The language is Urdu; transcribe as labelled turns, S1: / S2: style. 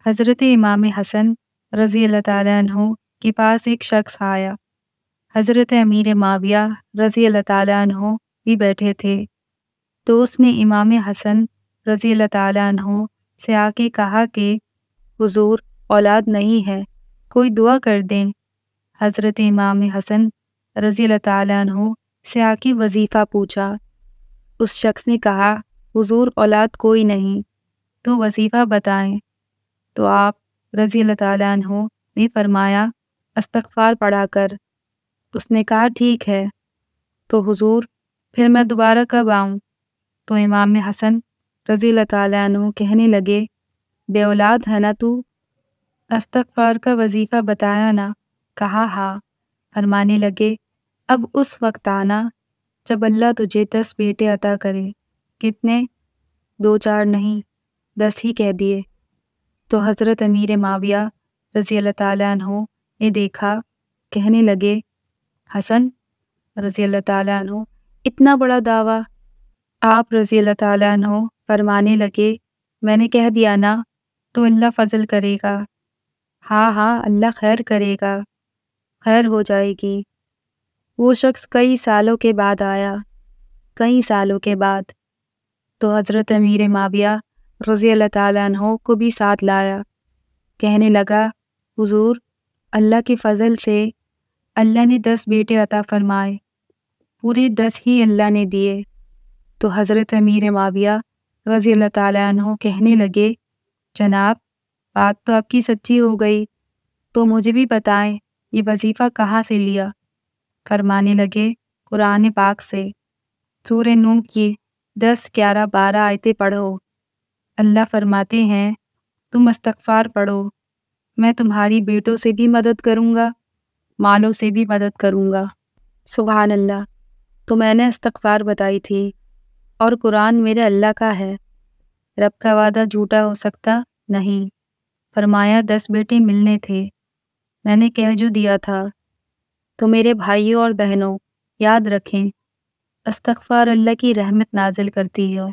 S1: حضرت امام حسن رضی اللہ تعالیٰ عنہ کے پاس ایک شخص آیا۔ حضرت امیر معاویہ رضی اللہ تعالیٰ عنہ بھی بیٹھے تھے، تو اس نے امام حسن رضی اللہ تعالیٰ عنہ سے آ کے کہا کہ حضور اولاد نہیں ہے، کوئی دعا کر دیں۔ حضرت امام حسن رضی اللہ تعالیٰ عنہ سے آ کے وظیفہ پوچھا۔ اس شخص نے کہا حضور اولاد کوئی نہیں، تو وظیفہ بتائیں۔ تو آپ رضی اللہ تعالیٰ عنہ نے فرمایا استغفار پڑھا کر۔ اس نے کہا ٹھیک ہے، تو حضور پھر میں دوبارہ کب آؤں؟ تو امام حسن رضی اللہ تعالیٰ عنہ کہنے لگے بے اولاد ہے نا تو؟ استغفار کا وظیفہ بتایا نا؟ کہا ہاں۔ فرمانے لگے اب اس وقت آنا جب اللہ تجھے 10 بیٹے عطا کرے۔ کتنے؟ 2 4 نہیں، 10 ہی کہہ دیے۔ تو حضرت امیر معاویہ رضی اللہ تعالیٰ عنہ نے دیکھا، کہنے لگے حسن رضی اللہ تعالیٰ عنہ اتنا بڑا دعویٰ؟ آپ رضی اللہ تعالیٰ عنہ فرمانے لگے میں نے کہہ دیا نا، تو اللہ فضل کرے گا۔ ہاں ہاں اللہ خیر کرے گا، خیر ہو جائے گی۔ وہ شخص کئی سالوں کے بعد آیا، کئی سالوں کے بعد، تو حضرت امیر معاویہ رضی اللہ تعالیٰ عنہ کو بھی ساتھ لایا۔ کہنے لگا حضور اللہ کے فضل سے اللہ نے 10 بیٹے عطا فرمائے، پورے 10 ہی اللہ نے دیے۔ تو حضرت امیر معاویہ رضی اللہ تعالیٰ عنہ کہنے لگے جناب بات تو آپ کی سچی ہو گئی، تو مجھے بھی بتائیں یہ وظیفہ کہاں سے لیا؟ فرمانے لگے قرآن پاک سے، سورہ نوح کی 10 11 12 آیتیں پڑھو۔ اللہ فرماتے ہیں تم استغفار پڑھو، میں تمہاری بیٹوں سے بھی مدد کروں گا، مالوں سے بھی مدد کروں گا۔ سبحان اللہ۔ تو میں نے استغفار بتائی تھی، اور قرآن میرے اللہ کا ہے، رب کا وعدہ جھوٹا ہو سکتا نہیں۔ فرمایا 10 بیٹے ملنے تھے، میں نے کہہ جو دیا تھا۔ تو میرے بھائیوں اور بہنوں یاد رکھیں استغفار اللہ کی رحمت نازل کرتی ہے۔